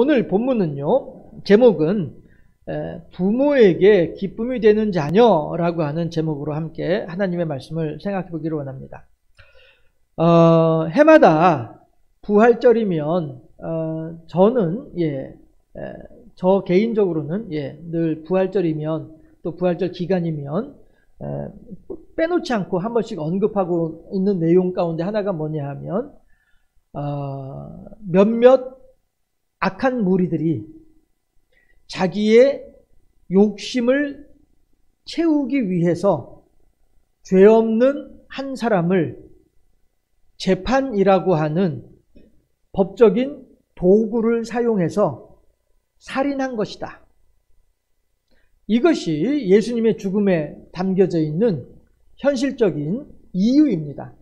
오늘 본문은요, 제목은 부모에게 기쁨이 되는 자녀라고 하는 제목으로 함께 하나님의 말씀을 생각해 보기를 원합니다. 해마다 부활절이면 저는 저 개인적으로는 늘 부활절이면 또 부활절 기간이면 빼놓지 않고 한 번씩 언급하고 있는 내용 가운데 하나가 뭐냐 하면 몇몇 악한 무리들이 자기의 욕심을 채우기 위해서 죄 없는 한 사람을 재판이라고 하는 법적인 도구를 사용해서 살인한 것이다. 이것이 예수님의 죽음에 담겨져 있는 현실적인 이유입니다.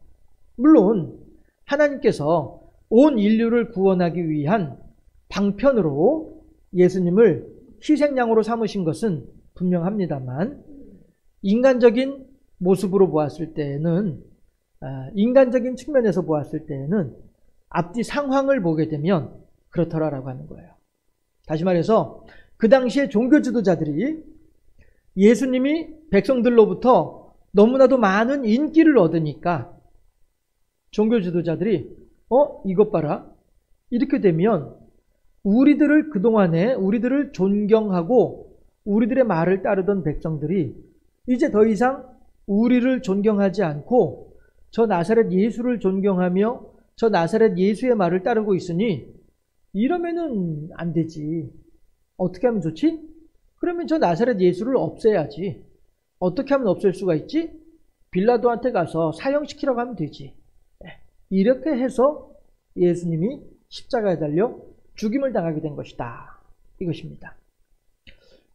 물론 하나님께서 온 인류를 구원하기 위한 방편으로 예수님을 희생양으로 삼으신 것은 분명합니다만, 인간적인 모습으로 보았을 때에는, 인간적인 측면에서 보았을 때에는 앞뒤 상황을 보게 되면 그렇더라라고 하는 거예요. 다시 말해서 그 당시에 종교 지도자들이 예수님이 백성들로부터 너무나도 많은 인기를 얻으니까 종교 지도자들이 이것 봐라, 이렇게 되면 우리들을 그동안에 우리들을 존경하고 우리들의 말을 따르던 백성들이 이제 더 이상 우리를 존경하지 않고 저 나사렛 예수를 존경하며 저 나사렛 예수의 말을 따르고 있으니 이러면은 안 되지. 어떻게 하면 좋지? 그러면 저 나사렛 예수를 없애야지. 어떻게 하면 없앨 수가 있지? 빌라도한테 가서 사형시키라고 하면 되지. 이렇게 해서 예수님이 십자가에 달려 죽임을 당하게 된 것이다. 이것입니다.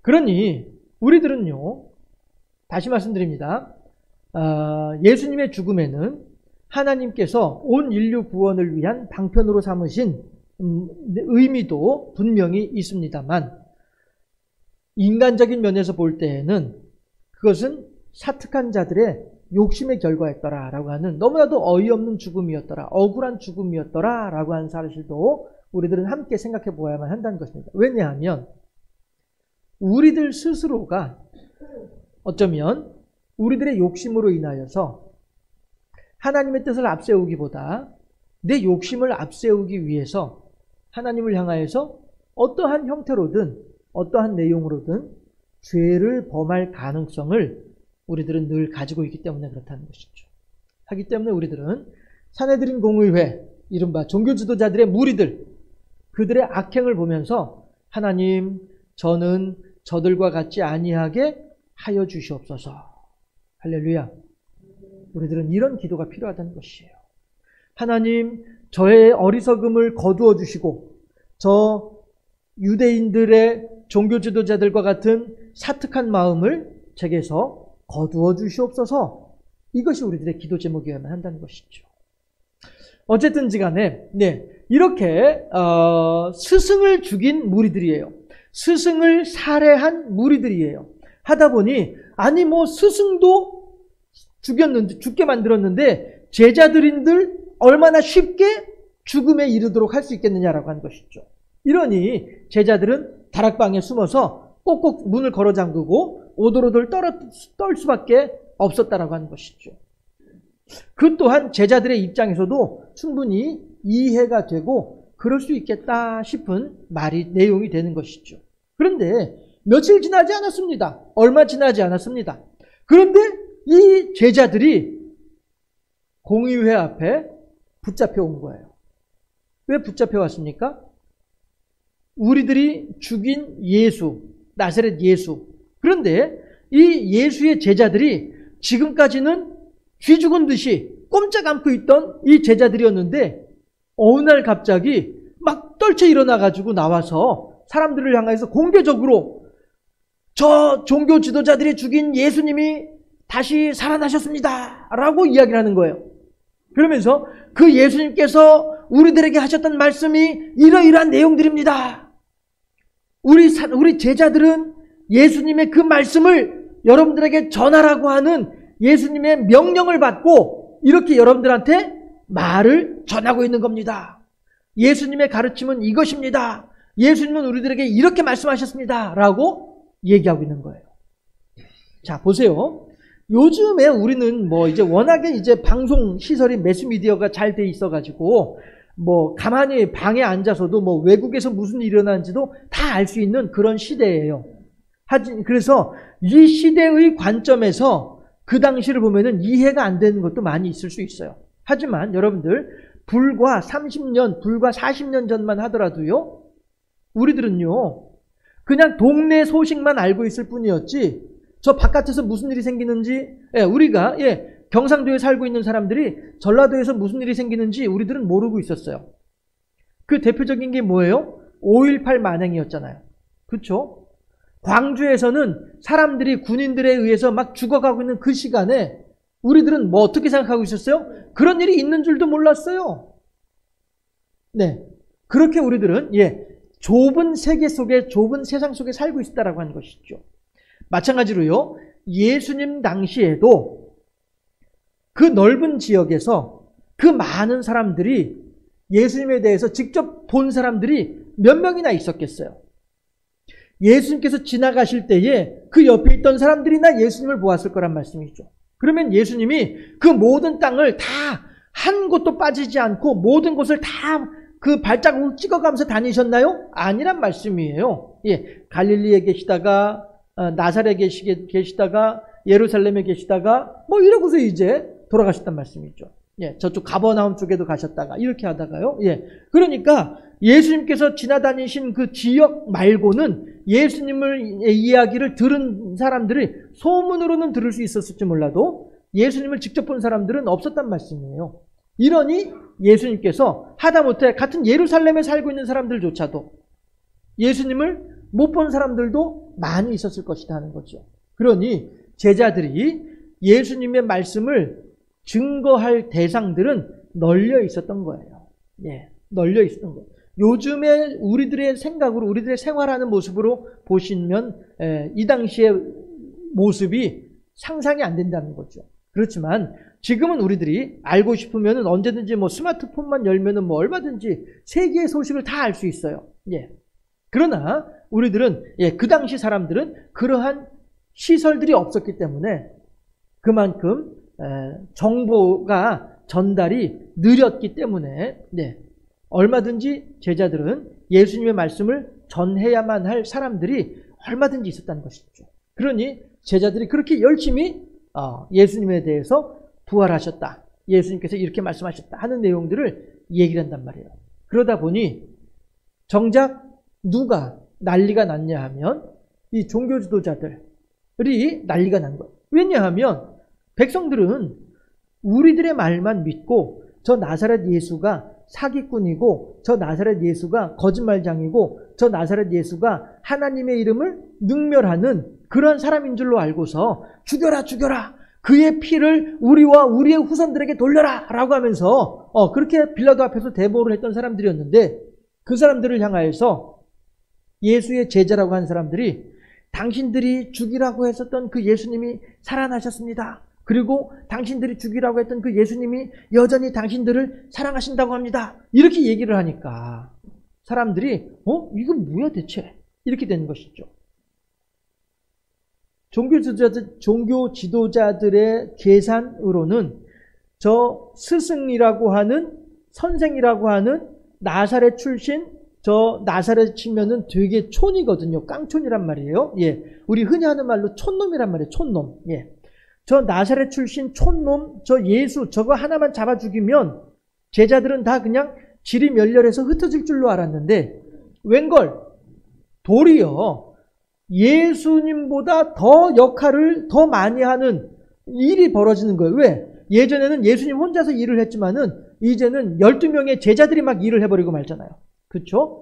그러니 우리들은요, 다시 말씀드립니다. 예수님의 죽음에는 하나님께서 온 인류 구원을 위한 방편으로 삼으신 의미도 분명히 있습니다만, 인간적인 면에서 볼 때에는 그것은 사특한 자들의 욕심의 결과였더라라고 하는, 너무나도 어이없는 죽음이었더라, 억울한 죽음이었더라라고 하는 사실도 우리들은 함께 생각해 보아야만 한다는 것입니다. 왜냐하면 우리들 스스로가 어쩌면 우리들의 욕심으로 인하여서 하나님의 뜻을 앞세우기보다 내 욕심을 앞세우기 위해서 하나님을 향하여서 어떠한 형태로든 어떠한 내용으로든 죄를 범할 가능성을 우리들은 늘 가지고 있기 때문에 그렇다는 것이죠. 하기 때문에 우리들은 산헤드린 공의회, 이른바 종교 지도자들의 무리들, 그들의 악행을 보면서 하나님, 저는 저들과 같지 아니하게 하여 주시옵소서. 할렐루야. 우리들은 이런 기도가 필요하다는 것이에요. 하나님, 저의 어리석음을 거두어 주시고 저 유대인들의 종교 지도자들과 같은 사특한 마음을 제게서 거두어 주시옵소서. 이것이 우리들의 기도 제목이어야만 한다는 것이죠. 어쨌든지 간에 이렇게 스승을 죽인 무리들이에요. 스승을 살해한 무리들이에요. 하다 보니 아니 스승도 죽게 만들었는데 제자들인들 얼마나 쉽게 죽음에 이르도록 할 수 있겠느냐라고 하는 것이죠. 이러니 제자들은 다락방에 숨어서 꼭꼭 문을 걸어 잠그고 오돌오돌 떨 수밖에 없었다라고 하는 것이죠. 그 또한 제자들의 입장에서도 충분히 이해가 되고 그럴 수 있겠다 싶은 내용이 되는 것이죠. 그런데 며칠 지나지 않았습니다. 얼마 지나지 않았습니다. 그런데 이 제자들이 공의회 앞에 붙잡혀 온 거예요. 왜 붙잡혀 왔습니까? 우리들이 죽인 예수, 나사렛 예수. 그런데 이 예수의 제자들이 지금까지는 쥐 죽은 듯이 꼼짝 않고 있던 이 제자들이었는데 어느 날 갑자기 막 떨쳐 일어나가지고 나와서 사람들을 향해서 공개적으로 저 종교 지도자들이 죽인 예수님이 다시 살아나셨습니다 라고 이야기를 하는 거예요. 그러면서 그 예수님께서 우리들에게 하셨던 말씀이 이러이러한 내용들입니다. 우리 제자들은 예수님의 그 말씀을 여러분들에게 전하라고 하는 예수님의 명령을 받고 이렇게 여러분들한테 말을 전하고 있는 겁니다. 예수님의 가르침은 이것입니다. 예수님은 우리들에게 이렇게 말씀하셨습니다. 라고 얘기하고 있는 거예요. 자, 보세요. 요즘에 우리는 뭐 이제 워낙에 이제 방송 시설이 매스미디어가 잘 돼 있어가지고 뭐 가만히 방에 앉아서도 뭐 외국에서 무슨 일이 일어나는지도 다 알 수 있는 그런 시대예요. 그래서 이 시대의 관점에서 그 당시를 보면은 이해가 안 되는 것도 많이 있을 수 있어요. 하지만 여러분들 불과 30년, 불과 40년 전만 하더라도요, 우리들은요, 그냥 동네 소식만 알고 있을 뿐이었지, 저 바깥에서 무슨 일이 생기는지, 우리가, 경상도에 살고 있는 사람들이 전라도에서 무슨 일이 생기는지 우리들은 모르고 있었어요. 그 대표적인 게 뭐예요? 5.18 만행이었잖아요. 그렇죠? 광주에서는 사람들이 군인들에 의해서 막 죽어가고 있는 그 시간에 우리들은 뭐 어떻게 생각하고 있었어요? 그런 일이 있는 줄도 몰랐어요. 네. 그렇게 우리들은, 좁은 세계 속에, 좁은 세상 속에 살고 있었다라고 하는 것이죠. 마찬가지로요, 예수님 당시에도 그 넓은 지역에서 그 많은 사람들이 예수님에 대해서 직접 본 사람들이 몇 명이나 있었겠어요. 예수님께서 지나가실 때에 그 옆에 있던 사람들이나 예수님을 보았을 거란 말씀이죠. 그러면 예수님이 그 모든 땅을 다 한 곳도 빠지지 않고 모든 곳을 다 그 발자국을 찍어가면서 다니셨나요? 아니란 말씀이에요. 갈릴리에 계시다가 나사렛에 계시다가 예루살렘에 계시다가 뭐 이러고서 이제 돌아가셨단 말씀이죠. 저쪽 가버나움 쪽에도 가셨다가 이렇게 하다가요. 그러니까 예수님께서 지나다니신 그 지역 말고는 예수님의 이야기를 들은 사람들이 소문으로는 들을 수 있었을지 몰라도 예수님을 직접 본 사람들은 없었단 말씀이에요. 이러니 예수님께서 하다못해 같은 예루살렘에 살고 있는 사람들조차도 예수님을 못 본 사람들도 많이 있었을 것이다 하는 거죠. 그러니 제자들이 예수님의 말씀을 증거할 대상들은 널려 있었던 거예요. 널려 있었던 거예요. 요즘에 우리들의 생각으로, 우리들의 생활하는 모습으로 보시면 이 당시의 모습이 상상이 안 된다는 거죠. 그렇지만 지금은 우리들이 알고 싶으면 언제든지 뭐 스마트폰만 열면은 뭐 얼마든지 세계의 소식을 다 알 수 있어요. 그러나 우리들은 그 당시 사람들은 그러한 시설들이 없었기 때문에 그만큼 정보가 전달이 느렸기 때문에 얼마든지 제자들은 예수님의 말씀을 전해야만 할 사람들이 얼마든지 있었다는 것이죠. 그러니 제자들이 그렇게 열심히 예수님에 대해서 부활하셨다, 예수님께서 이렇게 말씀하셨다 하는 내용들을 얘기를 한단 말이에요. 그러다 보니 정작 누가 난리가 났냐 하면 이 종교 지도자들이 난리가 난 거예요. 왜냐하면 백성들은 우리들의 말만 믿고 저 나사렛 예수가 사기꾼이고 저 나사렛 예수가 거짓말장이고 저 나사렛 예수가 하나님의 이름을 능멸하는 그런 사람인 줄로 알고서 죽여라 죽여라, 그의 피를 우리와 우리의 후손들에게 돌려라 라고 하면서 그렇게 빌라도 앞에서 대보를 했던 사람들이었는데, 그 사람들을 향하여서 예수의 제자라고 한 사람들이 당신들이 죽이라고 했었던 그 예수님이 살아나셨습니다. 그리고 당신들이 죽이라고 했던 그 예수님이 여전히 당신들을 사랑하신다고 합니다. 이렇게 얘기를 하니까 사람들이 이건 뭐야 대체? 이렇게 되는 것이죠. 종교 지도자들의 계산으로는 저 스승이라고 하는, 선생이라고 하는 나사렛 출신, 저 나사렛 치면은 되게 촌이거든요. 깡촌이란 말이에요. 우리 흔히 하는 말로 촌놈이란 말이에요. 촌놈. 저 나사렛 출신 촌놈, 저 예수, 저거 하나만 잡아 죽이면 제자들은 다 그냥 질이 멸렬해서 흩어질 줄로 알았는데, 웬걸 도리어 예수님보다 더 역할을 더 많이 하는 일이 벌어지는 거예요. 왜? 예전에는 예수님 혼자서 일을 했지만은 이제는 12명의 제자들이 막 일을 해버리고 말잖아요. 그렇죠?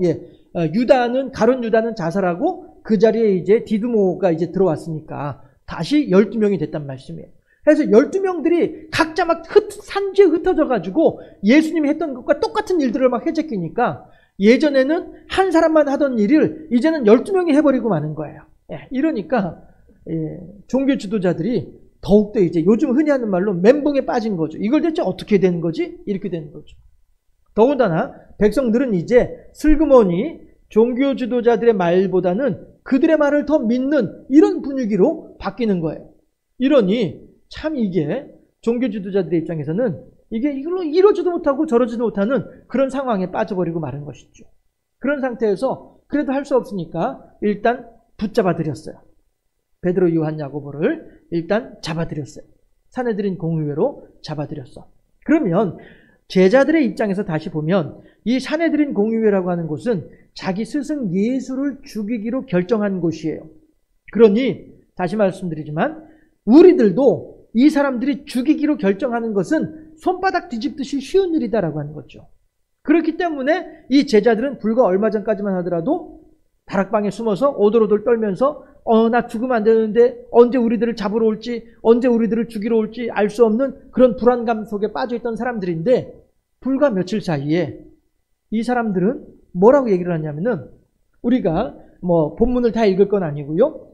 가룟 유다는 자살하고 그 자리에 이제 디두모가 이제 들어왔으니까 다시 12명이 됐단 말씀이에요. 그래서 12명들이 각자 막 산지에 흩어져 가지고 예수님이 했던 것과 똑같은 일들을 막 해제끼니까 예전에는 한 사람만 하던 일을 이제는 12명이 해버리고 마는 거예요. 이러니까 종교 지도자들이 더욱더 이제 요즘 흔히 하는 말로 멘붕에 빠진 거죠. 이걸 대체 어떻게 되는 거지? 이렇게 되는 거죠. 더군다나 백성들은 이제 슬그머니 종교 지도자들의 말보다는 그들의 말을 더 믿는 이런 분위기로 바뀌는 거예요. 이러니 참 이게 종교 지도자들의 입장에서는 이게 이걸로 이러지도 못하고 저러지도 못하는 그런 상황에 빠져버리고 마는 것이죠. 그런 상태에서 그래도 할 수 없으니까 일단 붙잡아 드렸어요. 베드로, 요한, 야고보를 일단 잡아들였어요. 산헤드린 공의회로 잡아들였어. 그러면 제자들의 입장에서 다시 보면 이 산헤드린 공의회라고 하는 곳은 자기 스승 예수를 죽이기로 결정한 곳이에요. 그러니 다시 말씀드리지만 우리들도 이 사람들이 죽이기로 결정하는 것은 손바닥 뒤집듯이 쉬운 일이다라고 하는 거죠. 그렇기 때문에 이 제자들은 불과 얼마 전까지만 하더라도 다락방에 숨어서 오돌오돌 떨면서 나 죽으면 안 되는데 언제 우리들을 잡으러 올지, 언제 우리들을 죽이러 올지 알 수 없는 그런 불안감 속에 빠져있던 사람들인데 불과 며칠 사이에 이 사람들은 뭐라고 얘기를 하냐면은 우리가 본문을 다 읽을 건 아니고요.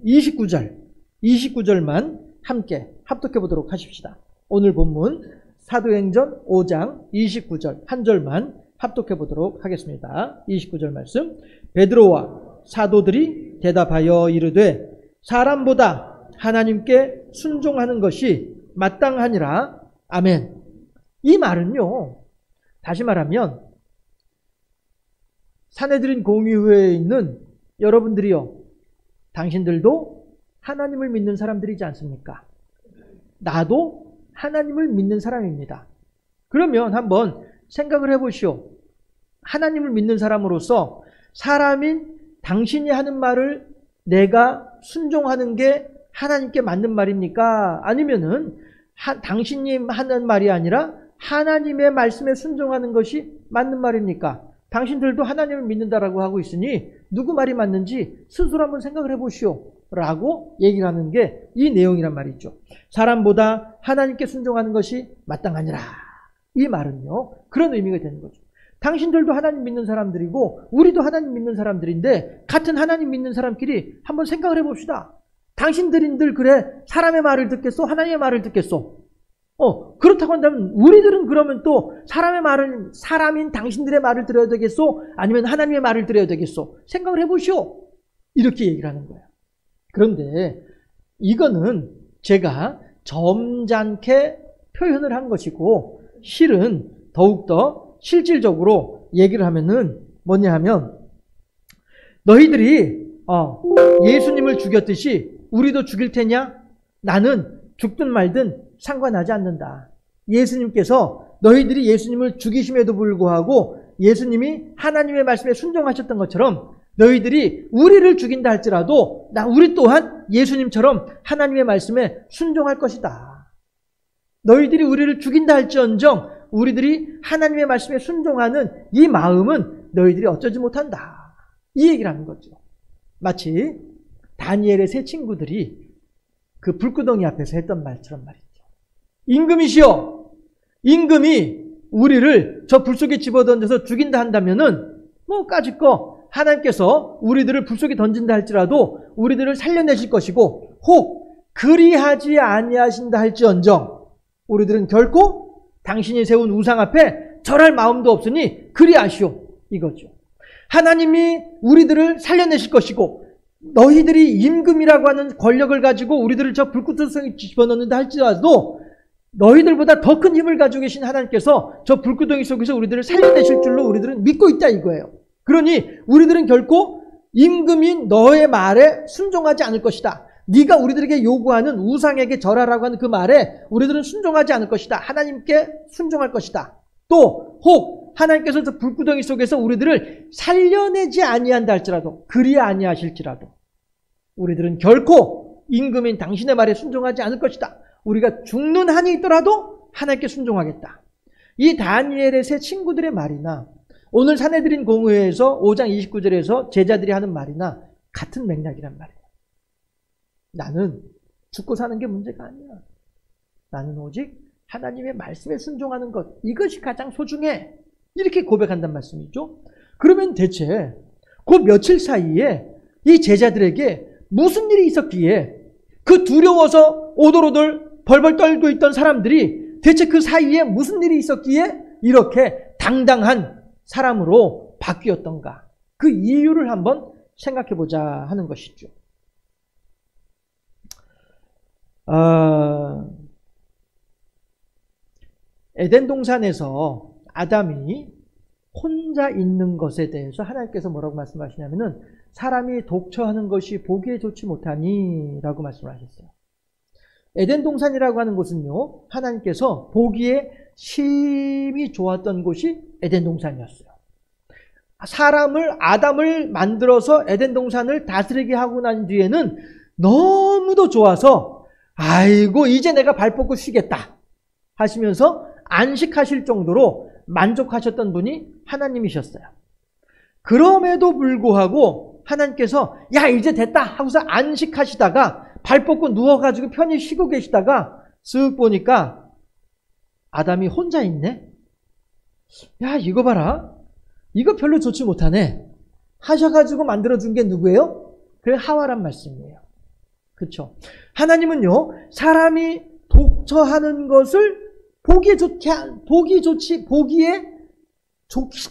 29절만 함께 합독해 보도록 하십시다. 오늘 본문 사도행전 5장 29절 한 절만 합독해 보도록 하겠습니다. 29절 말씀. 베드로와 사도들이 대답하여 이르되 사람보다 하나님께 순종하는 것이 마땅하니라. 아멘. 이 말은요, 다시 말하면 산헤드린 공의회에 있는 여러분들이요, 당신들도 하나님을 믿는 사람들이지 않습니까? 나도 하나님을 믿는 사람입니다. 그러면 한번 생각을 해보시오. 하나님을 믿는 사람으로서 사람인 당신이 하는 말을 내가 순종하는 게 하나님께 맞는 말입니까? 아니면은 당신이 하는 말이 아니라 하나님의 말씀에 순종하는 것이 맞는 말입니까? 당신들도 하나님을 믿는다라고 하고 있으니 누구 말이 맞는지 스스로 한번 생각을 해보시오 라고 얘기를 하는 게 이 내용이란 말이죠. 사람보다 하나님께 순종하는 것이 마땅하니라. 이 말은요, 그런 의미가 되는 거죠. 당신들도 하나님 믿는 사람들이고 우리도 하나님 믿는 사람들인데 같은 하나님 믿는 사람끼리 한번 생각을 해봅시다. 당신들인들 그래 사람의 말을 듣겠소? 하나님의 말을 듣겠소? 그렇다고 한다면 우리들은 그러면 또 사람인 당신들의 말을 들어야 되겠소? 아니면 하나님의 말을 들어야 되겠소? 생각을 해보시오. 이렇게 얘기를 하는 거예요. 그런데 이거는 제가 점잖게 표현을 한 것이고 실은 더욱더 실질적으로 얘기를 하면은 뭐냐 하면 너희들이 예수님을 죽였듯이 우리도 죽일 테냐? 나는 죽든 말든 상관하지 않는다. 예수님께서 너희들이 예수님을 죽이심에도 불구하고 예수님이 하나님의 말씀에 순종하셨던 것처럼 너희들이 우리를 죽인다 할지라도 우리 또한 예수님처럼 하나님의 말씀에 순종할 것이다. 너희들이 우리를 죽인다 할지언정 우리들이 하나님의 말씀에 순종하는 이 마음은 너희들이 어쩌지 못한다. 이 얘기를 하는 거죠. 마치 다니엘의 세 친구들이 그 불구덩이 앞에서 했던 말처럼 말이죠. 임금이시여, 임금이 우리를 저 불 속에 집어던져서 죽인다 한다면은 까짓거 하나님께서 우리들을 불 속에 던진다 할지라도 우리들을 살려내실 것이고 혹 그리하지 아니하신다 할지언정 우리들은 결코 당신이 세운 우상 앞에 절할 마음도 없으니 그리하시오. 이거죠. 하나님이 우리들을 살려내실 것이고 너희들이 임금이라고 하는 권력을 가지고 우리들을 저 불구덩이에 집어넣는다 할지라도 너희들보다 더 큰 힘을 가지고 계신 하나님께서 저 불구덩이 속에서 우리들을 살려내실 줄로 우리들은 믿고 있다 이거예요. 그러니 우리들은 결코 임금인 너의 말에 순종하지 않을 것이다. 네가 우리들에게 요구하는 우상에게 절하라고 하는 그 말에 우리들은 순종하지 않을 것이다. 하나님께 순종할 것이다. 또 혹 하나님께서 저 불구덩이 속에서 우리들을 살려내지 아니한다 할지라도 그리 아니하실지라도 우리들은 결코 임금인 당신의 말에 순종하지 않을 것이다. 우리가 죽는 한이 있더라도 하나님께 순종하겠다. 이 다니엘의 세 친구들의 말이나 오늘 산헤드린 공의회에서 5장 29절에서 제자들이 하는 말이나 같은 맥락이란 말이에요. 나는 죽고 사는 게 문제가 아니야. 나는 오직 하나님의 말씀에 순종하는 것, 이것이 가장 소중해. 이렇게 고백한단 말씀이죠. 그러면 대체 그 며칠 사이에 이 제자들에게 무슨 일이 있었기에 그 두려워서 오돌오돌 벌벌 떨고 있던 사람들이 대체 그 사이에 무슨 일이 있었기에 이렇게 당당한 사람으로 바뀌었던가? 그 이유를 한번 생각해 보자 하는 것이죠. 에덴 동산에서 아담이 혼자 있는 것에 대해서 하나님께서 뭐라고 말씀하시냐면은 사람이 독처하는 것이 보기에 좋지 못하니 라고 말씀을 하셨어요. 에덴 동산이라고 하는 곳은요, 하나님께서 보기에 심히 좋았던 곳이 에덴 동산이었어요. 아담을 만들어서 에덴 동산을 다스리게 하고 난 뒤에는 너무도 좋아서 아이고 이제 내가 발 뻗고 쉬겠다 하시면서 안식하실 정도로 만족하셨던 분이 하나님이셨어요. 그럼에도 불구하고 하나님께서 야 이제 됐다 하고서 안식하시다가 발 뻗고 누워가지고 편히 쉬고 계시다가 쓱 보니까 아담이 혼자 있네. 야 이거 봐라, 이거 별로 좋지 못하네 하셔가지고 만들어준 게 누구예요? 그게 하와란 말씀이에요. 그렇죠? 하나님은요, 사람이 독처하는 것을 보기에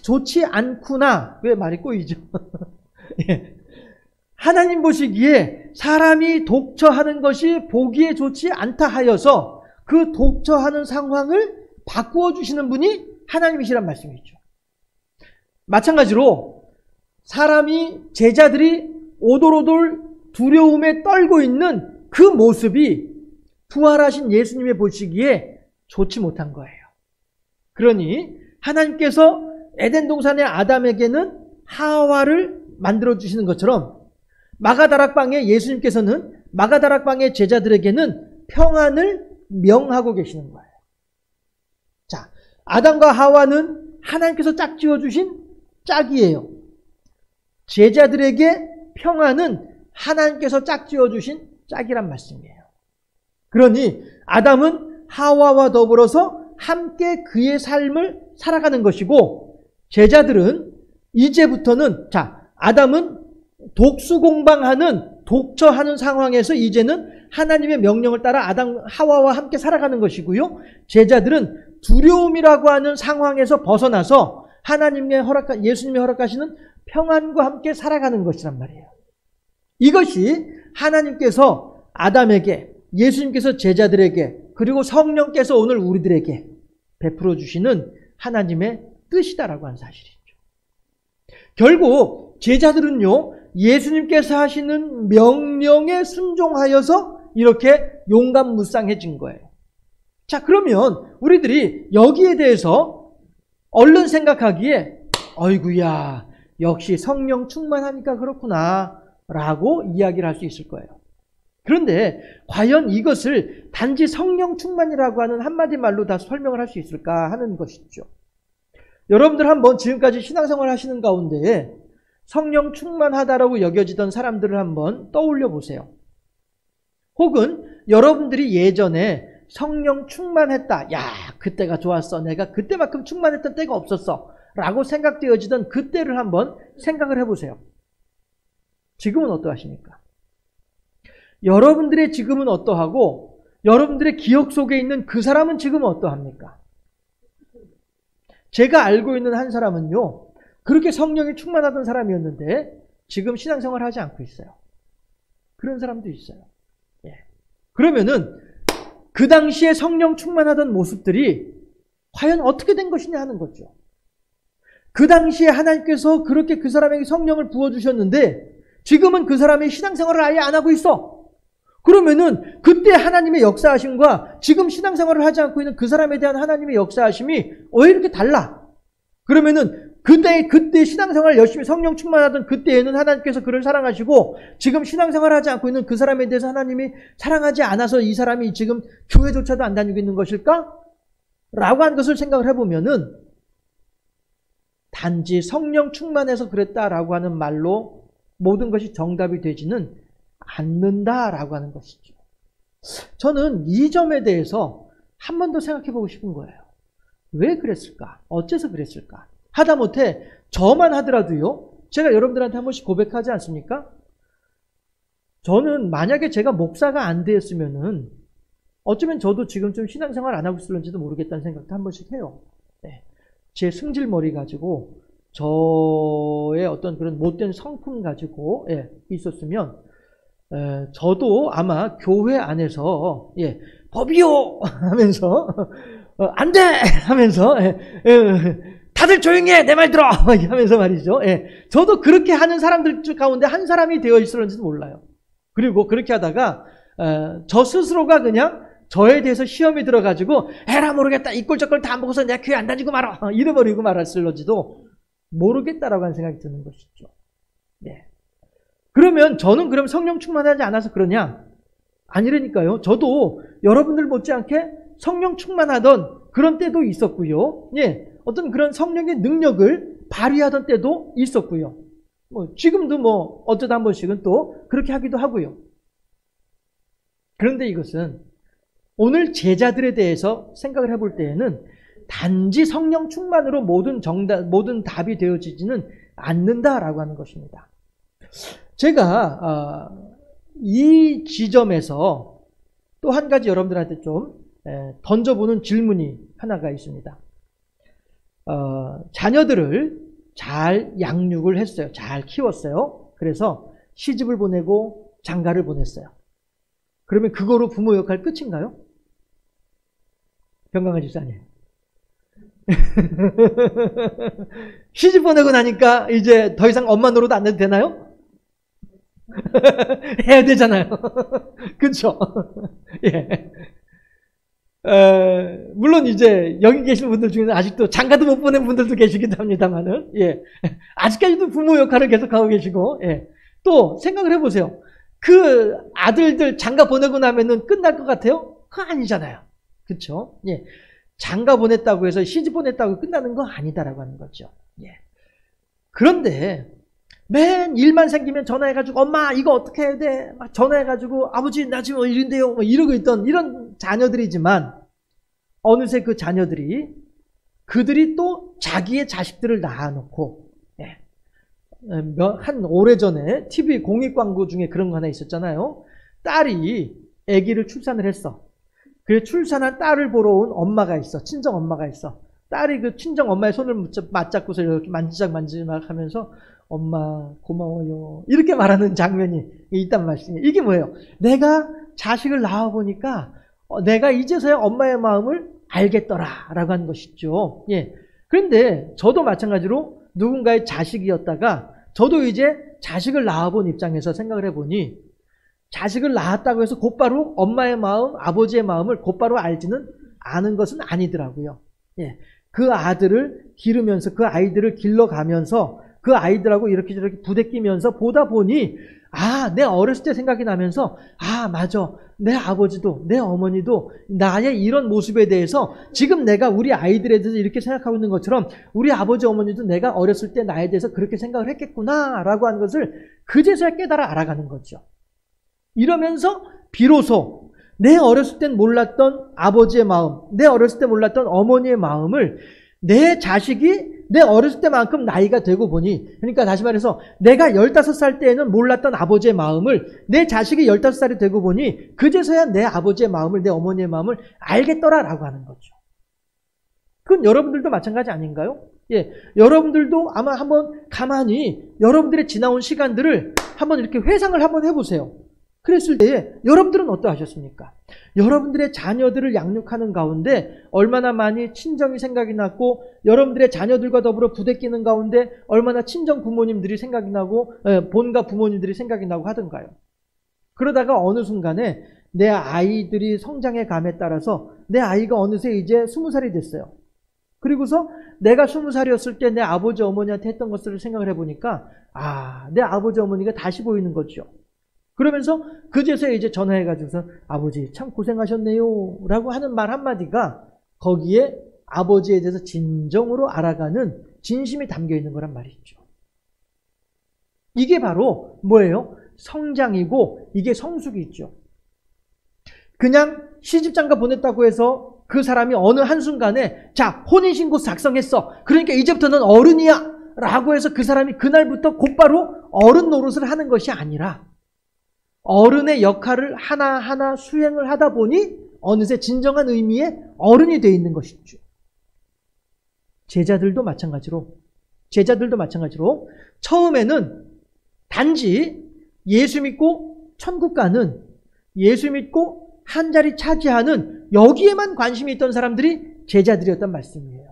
좋지 않구나. 왜 말이 꼬이죠? 예. 하나님 보시기에 사람이 독처하는 것이 보기에 좋지 않다 하여서 그 독처하는 상황을 바꾸어 주시는 분이 하나님이시란 말씀이죠. 마찬가지로 제자들이 오돌오돌 두려움에 떨고 있는 그 모습이 부활하신 예수님의 보시기에 좋지 못한 거예요. 그러니 하나님께서 에덴 동산의 아담에게는 하와를 만들어주시는 것처럼 예수님께서는 마가다락방의 제자들에게는 평안을 명하고 계시는 거예요. 자, 아담과 하와는 하나님께서 짝지어주신 짝이에요. 제자들에게 평안은 하나님께서 짝지어주신 짝이란 말씀이에요. 그러니 아담은 하와와 더불어서 함께 그의 삶을 살아가는 것이고, 제자들은 이제부터는 아담은 독처하는 상황에서 이제는 하나님의 명령을 따라 하와와 함께 살아가는 것이고요. 제자들은 두려움이라고 하는 상황에서 벗어나서 예수님이 허락하시는 평안과 함께 살아가는 것이란 말이에요. 이것이 하나님께서 아담에게, 예수님께서 제자들에게, 그리고 성령께서 오늘 우리들에게 베풀어 주시는 하나님의 뜻이다라고 하는 사실이죠. 결국 제자들은요, 예수님께서 하시는 명령에 순종하여서 이렇게 용감무쌍해진 거예요. 자, 그러면 우리들이 여기에 대해서 얼른 생각하기에 어이구야, 역시 성령 충만하니까 그렇구나 라고 이야기를 할 수 있을 거예요. 그런데 과연 이것을 단지 성령 충만이라고 하는 한마디 말로 다 설명을 할 수 있을까 하는 것이죠. 여러분들 한번 지금까지 신앙생활 하시는 가운데 성령 충만하다라고 여겨지던 사람들을 한번 떠올려 보세요. 혹은 여러분들이 예전에 성령 충만했다, 야 그때가 좋았어, 내가 그때만큼 충만했던 때가 없었어 라고 생각되어지던 그때를 한번 생각을 해보세요. 지금은 어떠하십니까? 여러분들의 지금은 어떠하고 여러분들의 기억 속에 있는 그 사람은 지금은 어떠합니까? 제가 알고 있는 한 사람은요, 그렇게 성령이 충만하던 사람이었는데 지금 신앙생활을 하지 않고 있어요. 그런 사람도 있어요. 예. 그러면은 그 당시에 성령 충만하던 모습들이 과연 어떻게 된 것이냐 하는 거죠. 그 당시에 하나님께서 그렇게 그 사람에게 성령을 부어주셨는데 지금은 그 사람이 신앙생활을 아예 안 하고 있어. 그러면은 그때 하나님의 역사하심과 지금 신앙생활을 하지 않고 있는 그 사람에 대한 하나님의 역사하심이 왜 이렇게 달라? 그러면은 그때 신앙생활을 열심히 성령 충만하던 그때에는 하나님께서 그를 사랑하시고 지금 신앙생활을 하지 않고 있는 그 사람에 대해서 하나님이 사랑하지 않아서 이 사람이 지금 교회조차도 안 다니고 있는 것일까? 라고 하는 것을 생각을 해보면은 단지 성령 충만해서 그랬다라고 하는 말로 모든 것이 정답이 되지는 않는다라고 하는 것이죠. 저는 이 점에 대해서 한 번 더 생각해 보고 싶은 거예요. 왜 그랬을까? 어째서 그랬을까? 하다못해 저만 하더라도요, 제가 여러분들한테 한 번씩 고백하지 않습니까? 저는 만약에 제가 목사가 안 되었으면은 어쩌면 저도 지금 좀 신앙생활 안 하고 있을런지도 모르겠다는 생각도 한 번씩 해요. 네. 제 승질머리 가지고 저의 어떤 그런 못된 성품 가지고 있었으면 저도 아마 교회 안에서 법이요 하면서 안 돼 하면서 다들 조용히 해 내 말 들어 하면서 말이죠. 저도 그렇게 하는 사람들 가운데 한 사람이 되어 있을런지도 몰라요. 그리고 그렇게 하다가 저 스스로가 그냥 저에 대해서 시험이 들어가지고 에라 모르겠다 이 꼴 저 꼴 다 안 보고서 내가 교회 안 다니고 말아 잃어버리고 말았을런지도 모르겠다라고 하는 생각이 드는 것이죠. 그러면 저는 그럼 성령 충만하지 않아서 그러냐? 아니라니까요. 저도 여러분들 못지않게 성령 충만하던 그런 때도 있었고요. 어떤 그런 성령의 능력을 발휘하던 때도 있었고요. 지금도 어쩌다 한 번씩은 또 그렇게 하기도 하고요. 그런데 이것은 오늘 제자들에 대해서 생각을 해볼 때에는 단지 성령 충만으로 모든 답이 되어지지는 않는다라고 하는 것입니다. 제가 이 지점에서 또 한 가지 여러분들한테 좀 던져보는 질문이 하나가 있습니다. 자녀들을 잘 양육을 했어요. 잘 키웠어요. 그래서 시집을 보내고 장가를 보냈어요. 그러면 그거로 부모 역할 끝인가요? 병강한 집사님. 시집 보내고 나니까 이제 더 이상 엄마 노릇 안 해도 되나요? 해야 되잖아요. 그렇죠? 물론 이제 여기 계신 분들 중에는 아직도 장가도 못 보낸 분들도 계시기도 합니다만은 아직까지도 부모 역할을 계속하고 계시고 또 생각을 해보세요. 그 아들들 장가 보내고 나면은 끝날 것 같아요? 그거 아니잖아요. 그렇죠? 장가 보냈다고 해서 시집 보냈다고 끝나는 거 아니다라고 하는 거죠. 그런데 맨 일만 생기면 전화해가지고 엄마 이거 어떻게 해야 돼? 막 전화해가지고 아버지 나 지금 이런데요 이러고 있던 이런 자녀들이지만 어느새 그 자녀들이 그들이 또 자기의 자식들을 낳아놓고 한 오래전에 TV 공익 광고 중에 그런 거 하나 있었잖아요. 딸이 아기를 출산을 했어. 그 출산한 딸을 보러 온 엄마가 있어. 친정 엄마가 있어. 딸이 그 친정 엄마의 손을 맞잡고서 이렇게 만지작 하면서 엄마 고마워요 이렇게 말하는 장면이 있단 말씀이에요. 이게 뭐예요? 내가 자식을 낳아보니까 내가 이제서야 엄마의 마음을 알겠더라 라고 하는 것이죠. 그런데 저도 마찬가지로 누군가의 자식이었다가 저도 이제 자식을 낳아본 입장에서 생각을 해보니 자식을 낳았다고 해서 곧바로 엄마의 마음, 아버지의 마음을 곧바로 알지는 않은 것은 아니더라고요. 그 아들을 기르면서 그 아이들을 길러가면서 그 아이들하고 이렇게 저렇게 부대끼면서 보다 보니 내 어렸을 때 생각이 나면서 맞아. 내 아버지도 내 어머니도 나의 이런 모습에 대해서 지금 내가 우리 아이들에 대해서 이렇게 생각하고 있는 것처럼 우리 아버지 어머니도 내가 어렸을 때 나에 대해서 그렇게 생각을 했겠구나 라고 하는 것을 그제서야 깨달아 알아가는 거죠. 이러면서 비로소 내 어렸을 땐 몰랐던 아버지의 마음, 내 어렸을 때 몰랐던 어머니의 마음을 내 자식이 내 어렸을 때만큼 나이가 되고 보니, 그러니까 다시 말해서 내가 15살 때에는 몰랐던 아버지의 마음을 내 자식이 15살이 되고 보니 그제서야 내 아버지의 마음을, 내 어머니의 마음을 알겠더라라고 하는 거죠. 그건 여러분들도 마찬가지 아닌가요? 여러분들도 아마 한번 가만히 여러분들의 지나온 시간들을 한번 이렇게 회상을 한번 해보세요. 그랬을 때 여러분들은 어떠하셨습니까? 여러분들의 자녀들을 양육하는 가운데 얼마나 많이 친정이 생각이 났고 여러분들의 자녀들과 더불어 부대끼는 가운데 얼마나 친정 부모님들이 생각이 나고 본가 부모님들이 생각이 나고 하던가요? 그러다가 어느 순간에 내 아이들이 성장의 감에 따라서 내 아이가 어느새 이제 20살이 됐어요. 그리고서 내가 20살이었을 때 내 아버지 어머니한테 했던 것들을 생각을 해보니까 내 아버지 어머니가 다시 보이는 거죠. 그러면서 그제서야 이제 전화해가지고서 아버지 참 고생하셨네요 라고 하는 말 한마디가 거기에 아버지에 대해서 진정으로 알아가는 진심이 담겨 있는 거란 말이죠. 이게 바로 뭐예요? 성장이고 이게 성숙이 있죠. 그냥 시집장가 보냈다고 해서 그 사람이 어느 한순간에 자 혼인신고 작성했어. 그러니까 이제부터는 어른이야 라고 해서 그 사람이 그날부터 곧바로 어른 노릇을 하는 것이 아니라 어른의 역할을 하나하나 수행을 하다 보니 어느새 진정한 의미의 어른이 되어 있는 것이죠. 제자들도 마찬가지로 제자들도 마찬가지로 처음에는 단지 예수 믿고 천국 가는, 예수 믿고 한 자리 차지하는 여기에만 관심이 있던 사람들이 제자들이었단 말씀이에요.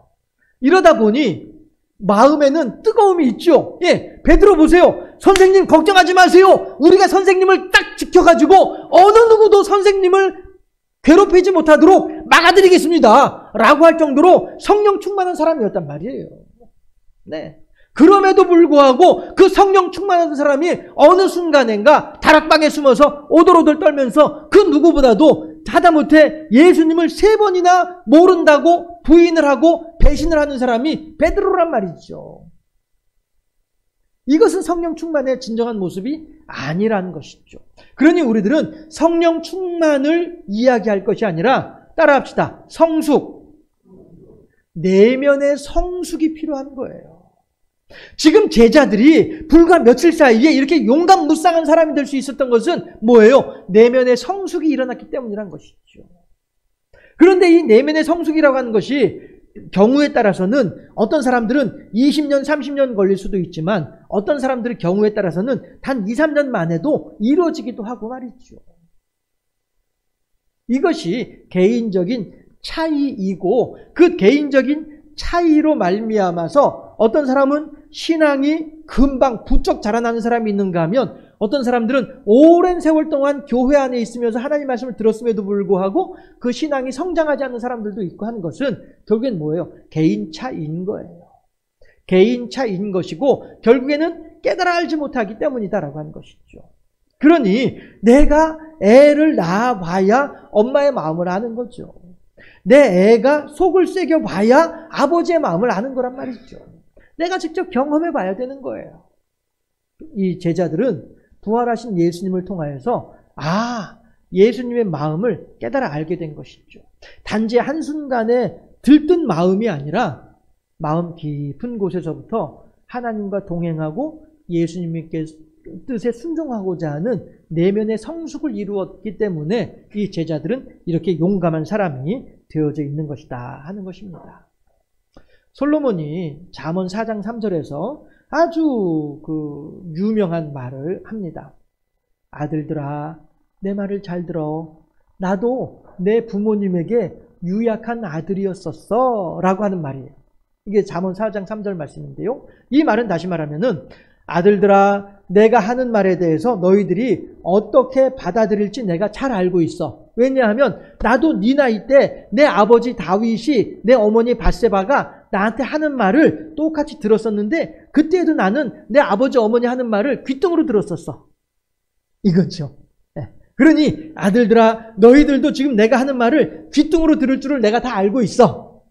이러다 보니 마음에는 뜨거움이 있죠. 예, 베드로 보세요. 선생님 걱정하지 마세요. 우리가 선생님을 딱 지켜가지고 어느 누구도 선생님을 괴롭히지 못하도록 막아드리겠습니다 라고 할 정도로 성령 충만한 사람이었단 말이에요. 네. 그럼에도 불구하고 그 성령 충만한 사람이 어느 순간인가 다락방에 숨어서 오돌오돌 떨면서 그 누구보다도 하다못해 예수님을 3번이나 모른다고 부인을 하고 배신을 하는 사람이 베드로란 말이죠. 이것은 성령 충만의 진정한 모습이 아니라는 것이죠. 그러니 우리들은 성령 충만을 이야기할 것이 아니라 따라합시다. 성숙. 내면의 성숙이 필요한 거예요. 지금 제자들이 불과 며칠 사이에 이렇게 용감무쌍한 사람이 될 수 있었던 것은 뭐예요? 내면의 성숙이 일어났기 때문이란 것이죠. 그런데 이 내면의 성숙이라고 하는 것이 경우에 따라서는 어떤 사람들은 20년, 30년 걸릴 수도 있지만 어떤 사람들의 경우에 따라서는 단 2, 3년 만에도 이루어지기도 하고 말이죠. 이것이 개인적인 차이이고 그 개인적인 차이로 말미암아서 어떤 사람은 신앙이 금방 부쩍 자라나는 사람이 있는가 하면 어떤 사람들은 오랜 세월 동안 교회 안에 있으면서 하나님 말씀을 들었음에도 불구하고 그 신앙이 성장하지 않는 사람들도 있고 하는 것은 결국엔 뭐예요? 개인 차이인 거예요. 개인 차이인 것이고 결국에는 깨달아 알지 못하기 때문이다라고 하는 것이죠. 그러니 내가 애를 낳아봐야 엄마의 마음을 아는 거죠. 내 애가 속을 새겨봐야 아버지의 마음을 아는 거란 말이죠. 내가 직접 경험해봐야 되는 거예요. 이 제자들은 부활하신 예수님을 통하여서 예수님의 마음을 깨달아 알게 된 것이죠. 단지 한순간에 들뜬 마음이 아니라 마음 깊은 곳에서부터 하나님과 동행하고 예수님의 뜻에 순종하고자 하는 내면의 성숙을 이루었기 때문에 이 제자들은 이렇게 용감한 사람이 되어져 있는 것이다 하는 것입니다. 솔로몬이 잠언 4장 3절에서 아주 유명한 말을 합니다. 아들들아, 내 말을 잘 들어. 나도 내 부모님에게 유약한 아들이었었어 라고 하는 말이에요. 이게 잠언 4장 3절 말씀인데요. 이 말은 다시 말하면은 아들들아, 내가 하는 말에 대해서 너희들이 어떻게 받아들일지 내가 잘 알고 있어. 왜냐하면 나도 네 나이 때 내 아버지 다윗이 내 어머니 밧세바가 나한테 하는 말을 똑같이 들었었는데 그때도 나는 내 아버지 어머니 하는 말을 귓등으로 들었었어. 이거죠. 그러니 아들들아, 너희들도 지금 내가 하는 말을 귓등으로 들을 줄을 내가 다 알고 있어.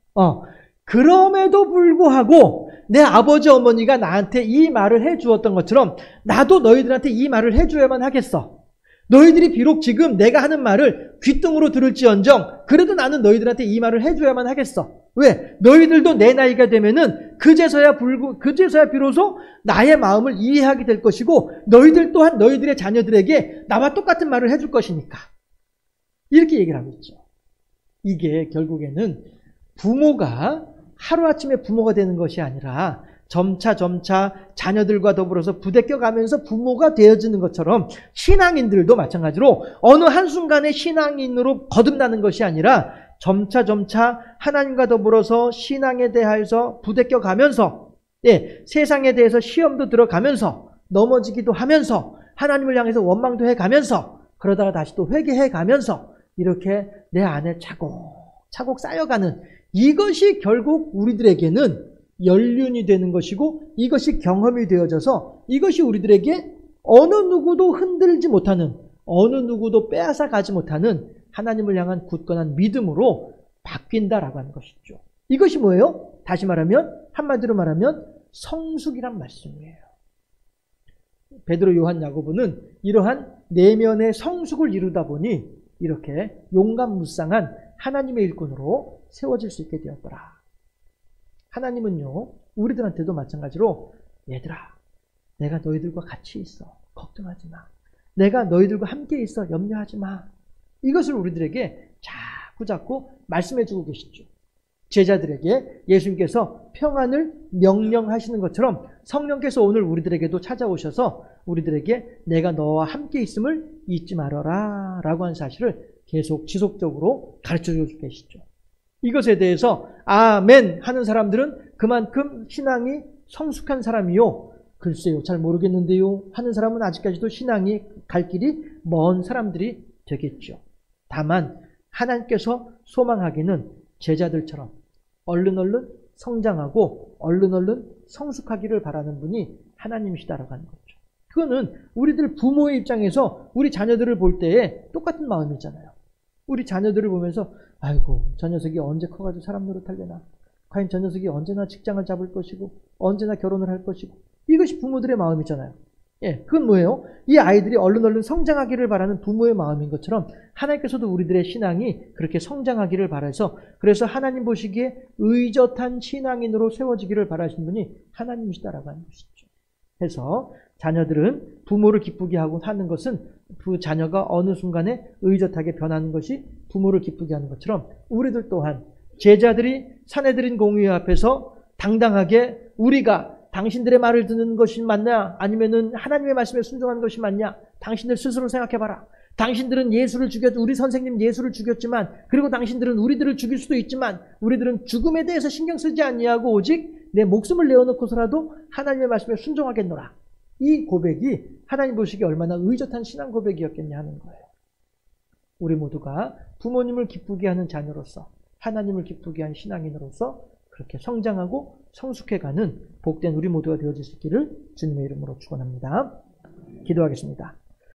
그럼에도 불구하고 내 아버지 어머니가 나한테 이 말을 해주었던 것처럼 나도 너희들한테 이 말을 해줘야만 하겠어. 너희들이 비록 지금 내가 하는 말을 귓등으로 들을지언정 그래도 나는 너희들한테 이 말을 해줘야만 하겠어. 왜? 너희들도 내 나이가 되면은 그제서야 비로소 나의 마음을 이해하게 될 것이고 너희들 또한 너희들의 자녀들에게 나와 똑같은 말을 해줄 것이니까. 이렇게 얘기를 하고 있죠. 이게 결국에는 부모가 하루아침에 부모가 되는 것이 아니라 점차 자녀들과 더불어서 부대껴가면서 부모가 되어지는 것처럼 신앙인들도 마찬가지로 어느 한순간에 신앙인으로 거듭나는 것이 아니라 점차 하나님과 더불어서 신앙에 대하여서 부대껴가면서 세상에 대해서 시험도 들어가면서 넘어지기도 하면서 하나님을 향해서 원망도 해가면서 그러다가 다시 또 회개해가면서 이렇게 내 안에 차곡차곡 쌓여가는 이것이 결국 우리들에게는 연륜이 되는 것이고 이것이 경험이 되어져서 이것이 우리들에게 어느 누구도 흔들지 못하는 어느 누구도 빼앗아 가지 못하는 하나님을 향한 굳건한 믿음으로 바뀐다라고 하는 것이죠. 이것이 뭐예요? 다시 말하면 한마디로 말하면 성숙이란 말씀이에요. 베드로, 요한, 야고보는 이러한 내면의 성숙을 이루다 보니 이렇게 용감무쌍한 하나님의 일꾼으로 세워질 수 있게 되었더라. 하나님은요, 우리들한테도 마찬가지로 얘들아, 내가 너희들과 같이 있어. 걱정하지 마. 내가 너희들과 함께 있어. 염려하지 마. 이것을 우리들에게 자꾸 말씀해 주고 계시죠. 제자들에게 예수님께서 평안을 명령하시는 것처럼 성령께서 오늘 우리들에게도 찾아오셔서 우리들에게 내가 너와 함께 있음을 잊지 말아라 라고 하는 사실을 계속 지속적으로 가르쳐주고 계시죠. 이것에 대해서 아멘 하는 사람들은 그만큼 신앙이 성숙한 사람이요, 글쎄요 잘 모르겠는데요 하는 사람은 아직까지도 신앙이 갈 길이 먼 사람들이 되겠죠. 다만 하나님께서 소망하기는 제자들처럼 얼른 성장하고 얼른 성숙하기를 바라는 분이 하나님이시다라고 하는 거죠. 그거는 우리들 부모의 입장에서 우리 자녀들을 볼 때에 똑같은 마음이잖아요. 우리 자녀들을 보면서 아이고 저 녀석이 언제 커가지고 사람 노릇하려나, 과연 저 녀석이 언제나 직장을 잡을 것이고 언제나 결혼을 할 것이고, 이것이 부모들의 마음이잖아요. 예, 그건 뭐예요? 이 아이들이 얼른 성장하기를 바라는 부모의 마음인 것처럼 하나님께서도 우리들의 신앙이 그렇게 성장하기를 바라서, 그래서 하나님 보시기에 의젓한 신앙인으로 세워지기를 바라시는 분이 하나님이시다라고 하는 것이죠. 그래서 자녀들은 부모를 기쁘게 하고 하는 것은 그 자녀가 어느 순간에 의젓하게 변하는 것이 부모를 기쁘게 하는 것처럼 우리들 또한 제자들이 사내들인 공의 앞에서 당당하게 우리가 당신들의 말을 듣는 것이 맞냐 아니면은 하나님의 말씀에 순종하는 것이 맞냐, 당신들 스스로 생각해봐라. 당신들은 예수를 죽였, 우리 선생님 예수를 죽였지만, 그리고 당신들은 우리들을 죽일 수도 있지만 우리들은 죽음에 대해서 신경 쓰지 아니하고 오직 내 목숨을 내어놓고서라도 하나님의 말씀에 순종하겠노라. 이 고백이 하나님 보시기에 얼마나 의젓한 신앙 고백이었겠냐 하는 거예요. 우리 모두가 부모님을 기쁘게 하는 자녀로서, 하나님을 기쁘게 하는 신앙인으로서 그렇게 성장하고 성숙해가는 복된 우리 모두가 되어질 수 있기를 주님의 이름으로 축원합니다. 기도하겠습니다.